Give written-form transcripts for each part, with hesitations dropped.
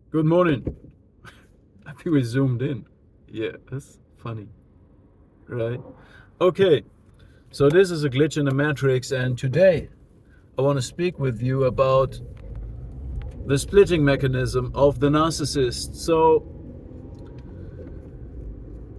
Good morning. I think we zoomed in. Yeah, that's funny, right? Okay, so this is a glitch in the matrix, and today I want to speak with you about the splitting mechanism of the narcissist. So,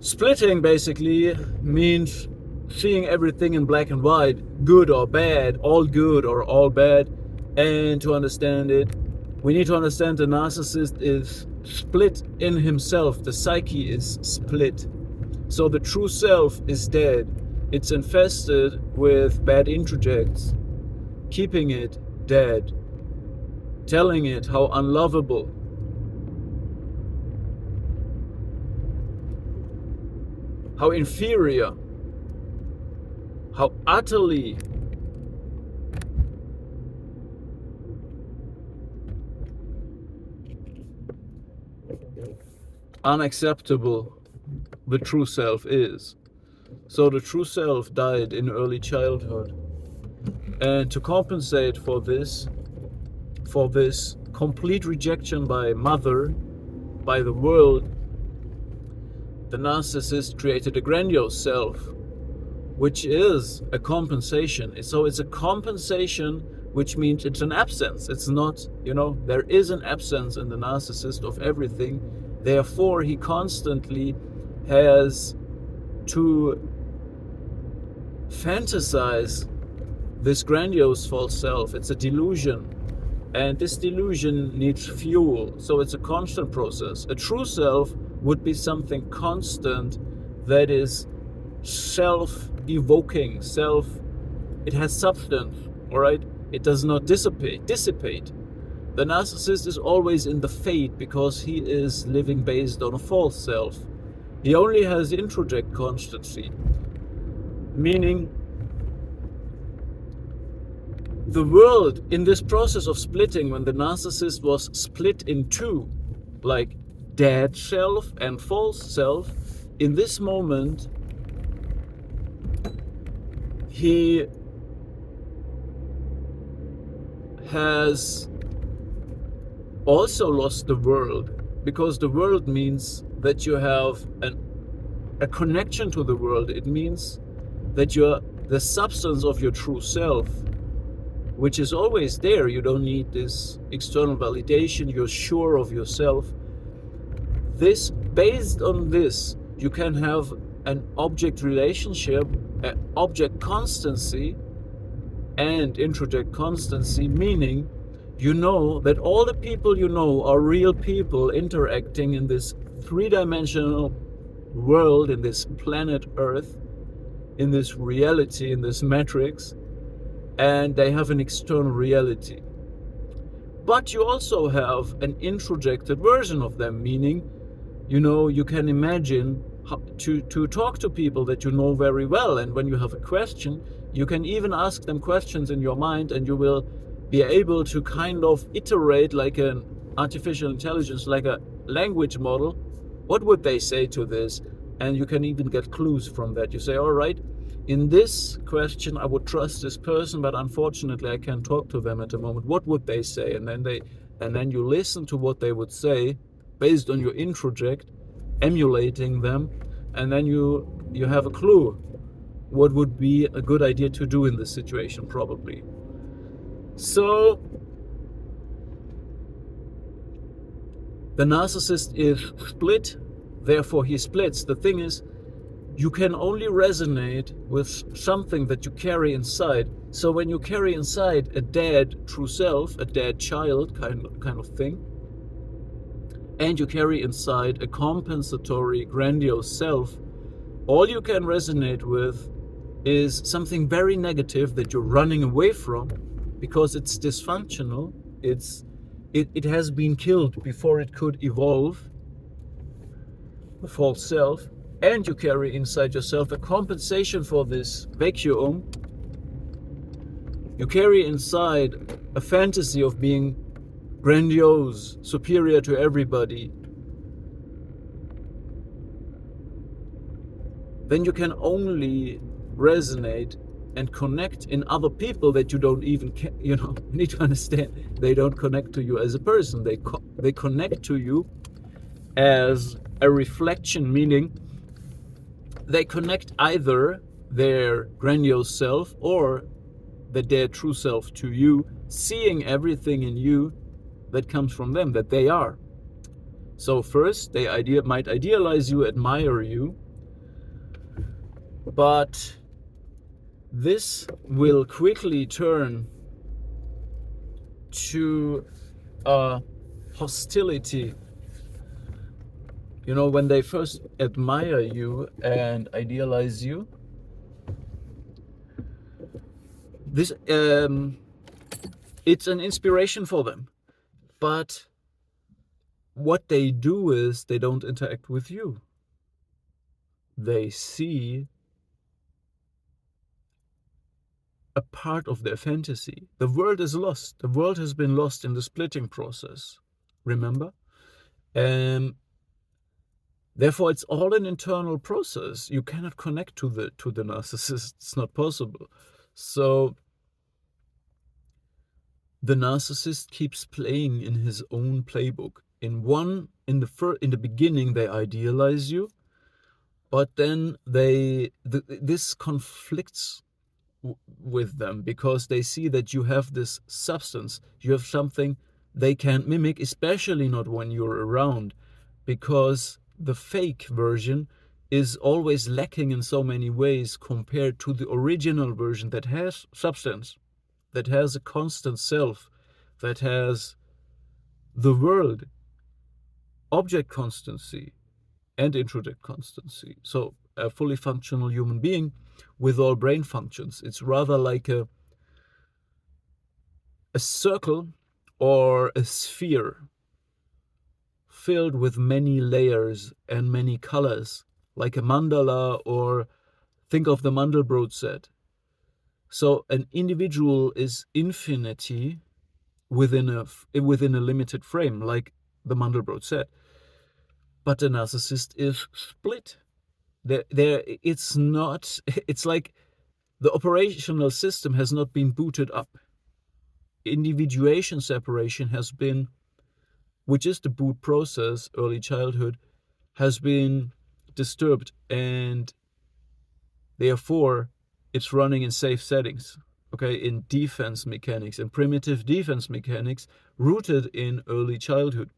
splitting basically means seeing everything in black and white, good or bad, all good or all bad, and to understand it, we need to understand the narcissist is split in himself. The psyche is split. So the true self is dead. It's infested with bad introjects, keeping it dead, telling it how unlovable, how inferior, how utterly unacceptable the true self is. So the true self died in early childhood. And to compensate for this complete rejection by mother, by the world, the narcissist created a grandiose self, which is a compensation. So it's a compensation, which means it's an absence. It's not, there is an absence in the narcissist of everything. Therefore, he constantly has to fantasize this grandiose false self. It's a delusion. And this delusion needs fuel. So it's a constant process. A true self would be something constant that is self-evoking, it has substance, all right? It does not dissipate. The narcissist is always in the fade because he is living based on a false self. He only has introject constancy, meaning the world in this process of splitting, when the narcissist was split in two, like dead self and false self, in this moment, he has also lost the world, because the world means that you have a connection to the world. It means that you're the substance of your true self, which is always there. You don't need this external validation. You're sure of yourself. Based on this, you can have an object relationship, an object constancy, and introject constancy, meaning you know that all the people you know are real people interacting in this three-dimensional world, in this planet Earth, in this reality, in this matrix, and they have an external reality. But you also have an introjected version of them, meaning, you can imagine to talk to people that you know very well, and when you have a question, you can even ask them questions in your mind, and you will be able to kind of iterate like an artificial intelligence, like a language model. What would they say to this? And you can even get clues from that. You say, all right, in this question, I would trust this person, but unfortunately, I can't talk to them at the moment. What would they say? And then you listen to what they would say based on your introject, emulating them, and then you have a clue what would be a good idea to do in this situation, probably. So the narcissist is split, therefore he splits. The thing is, you can only resonate with something that you carry inside. So when you carry inside a dead true self, a dead child kind of thing, and you carry inside a compensatory grandiose self, all you can resonate with is something very negative that you're running away from because it's dysfunctional. It has been killed before it could evolve, the false self. And you carry inside yourself a compensation for this vacuum. You carry inside a fantasy of being grandiose, superior to everybody. Then you can only resonate and connect in other people that you don't even you need to understand, they don't connect to you as a person. They connect to you as a reflection, meaning they connect either their grandiose self or their true self to you, seeing everything in you that comes from them, that they are. So first, they might idealize you, admire you, but this will quickly turn to hostility. When they first admire you and idealize you, this it's an inspiration for them. But what they do is they don't interact with you. They see a part of their fantasy. The world is lost. The world has been lost in the splitting process. Remember? Therefore, it's all an internal process. You cannot connect to the narcissist. It's not possible. So the narcissist keeps playing in his own playbook. In the beginning, they idealize you, but then this conflicts with them, because they see that you have this substance, you have something they can't mimic, especially not when you're around, because the fake version is always lacking in so many ways compared to the original version that has substance, that has a constant self, that has the world, object constancy, and introject constancy. So a fully functional human being with all brain functions. It's rather like a circle or a sphere filled with many layers and many colors, like a mandala, or think of the Mandelbrot set. So an individual is infinity within a limited frame, like the Mandelbrot set. But the narcissist is split. It's not. It's like the operational system has not been booted up. Individuation separation has been, which is the boot process, early childhood, has been disturbed, and therefore it's running in safe settings, okay, in defense mechanics, in primitive defense mechanics rooted in early childhood.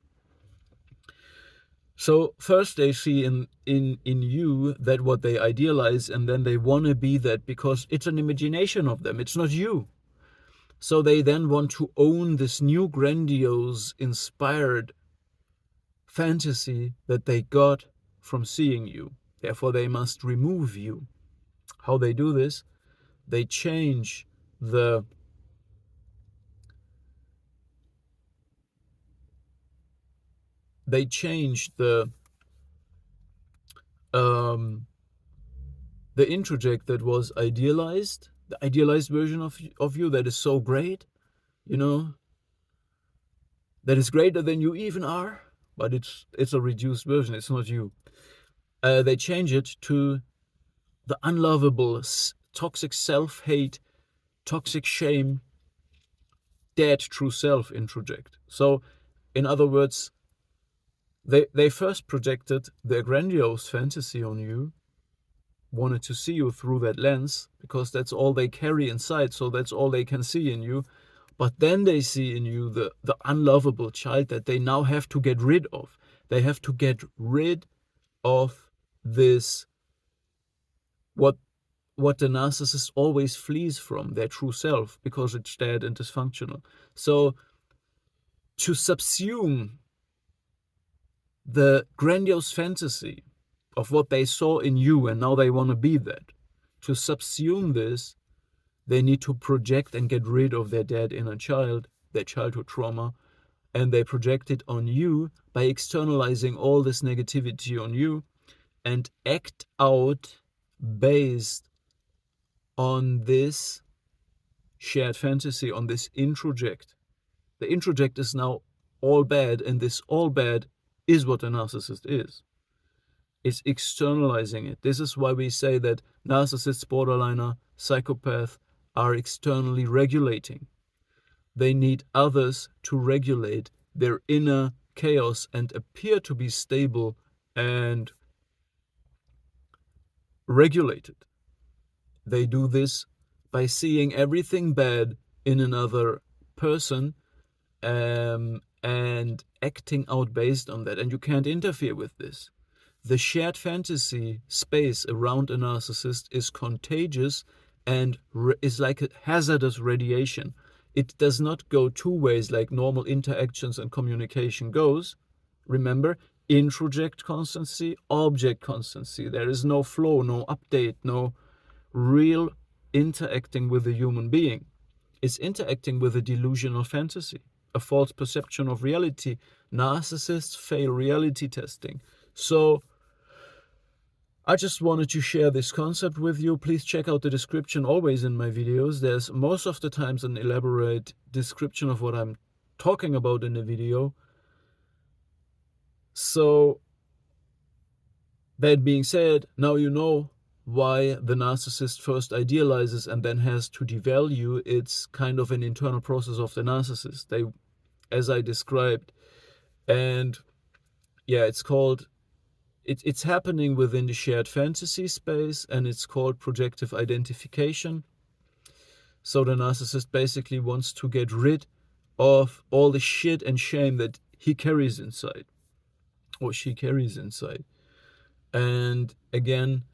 So first they see in you that what they idealize, and then they want to be that because it's an imagination of them, it's not you. So they then want to own this new grandiose inspired fantasy that they got from seeing you. Therefore they must remove you. How they do this? They change the introject that was idealized, the idealized version of you that is so great, that is greater than you even are, but it's a reduced version, it's not you. They change it to the unlovable, toxic self-hate, toxic shame, dead true self introject. So, in other words, they first projected their grandiose fantasy on you, wanted to see you through that lens, because that's all they carry inside, so that's all they can see in you. But then they see in you the unlovable child that they now have to get rid of. They have to get rid of this, what the narcissist always flees from, their true self, because it's dead and dysfunctional. So to subsume the grandiose fantasy of what they saw in you, and now they want to be that, to subsume this, they need to project and get rid of their dead inner child, their childhood trauma, and they project it on you by externalizing all this negativity on you and act out based on this shared fantasy, on this introject. The introject is now all bad, and this all bad is what a narcissist is. is externalizing it. This is why we say that narcissists, borderliner, psychopath are externally regulating. They need others to regulate their inner chaos and appear to be stable and regulated. They do this by seeing everything bad in another person and acting out based on that. And you can't interfere with this. The shared fantasy space around a narcissist is contagious and is like a hazardous radiation. It does not go two ways like normal interactions and communication goes. Remember, introject constancy, object constancy. There is no flow, no update, no real interacting with a human being. It's interacting with a delusional fantasy, a false perception of reality. Narcissists fail reality testing. So I just wanted to share this concept with you. Please check out the description always in my videos. There's most of the times an elaborate description of what I'm talking about in the video. So that being said, now you know why the narcissist first idealizes and then has to devalue. It's kind of an internal process of the narcissist. They, as I described, and yeah, it's happening within the shared fantasy space, and it's called projective identification. So the narcissist basically wants to get rid of all the shit and shame that he carries inside, or she carries inside. And again,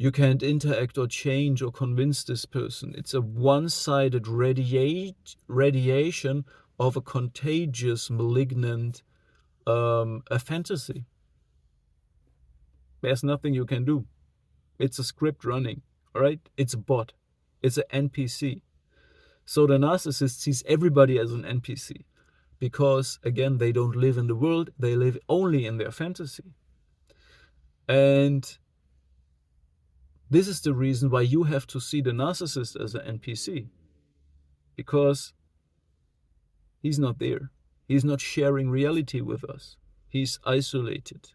you can't interact or change or convince this person. It's a one-sided radiation of a contagious, malignant a fantasy. There's nothing you can do. It's a script running, all right? It's a bot. It's an NPC. So the narcissist sees everybody as an NPC because, again, they don't live in the world. They live only in their fantasy. And this is the reason why you have to see the narcissist as an NPC, because he's not there. He's not sharing reality with us. He's isolated.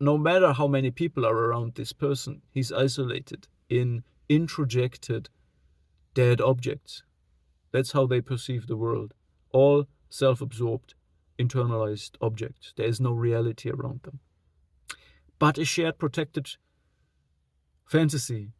No matter how many people are around this person, he's isolated in introjected dead objects. That's how they perceive the world. All self-absorbed, internalized objects. There is no reality around them. But a shared protected fantasy.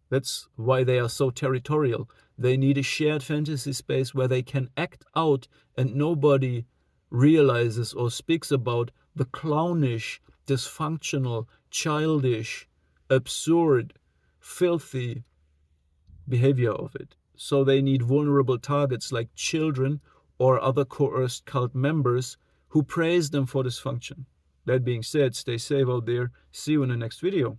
That's why they are so territorial. They need a shared fantasy space where they can act out and nobody realizes or speaks about the clownish, dysfunctional, childish, absurd, filthy behavior of it. So they need vulnerable targets like children or other coerced cult members who praise them for dysfunction. That being said, stay safe out there. See you in the next video.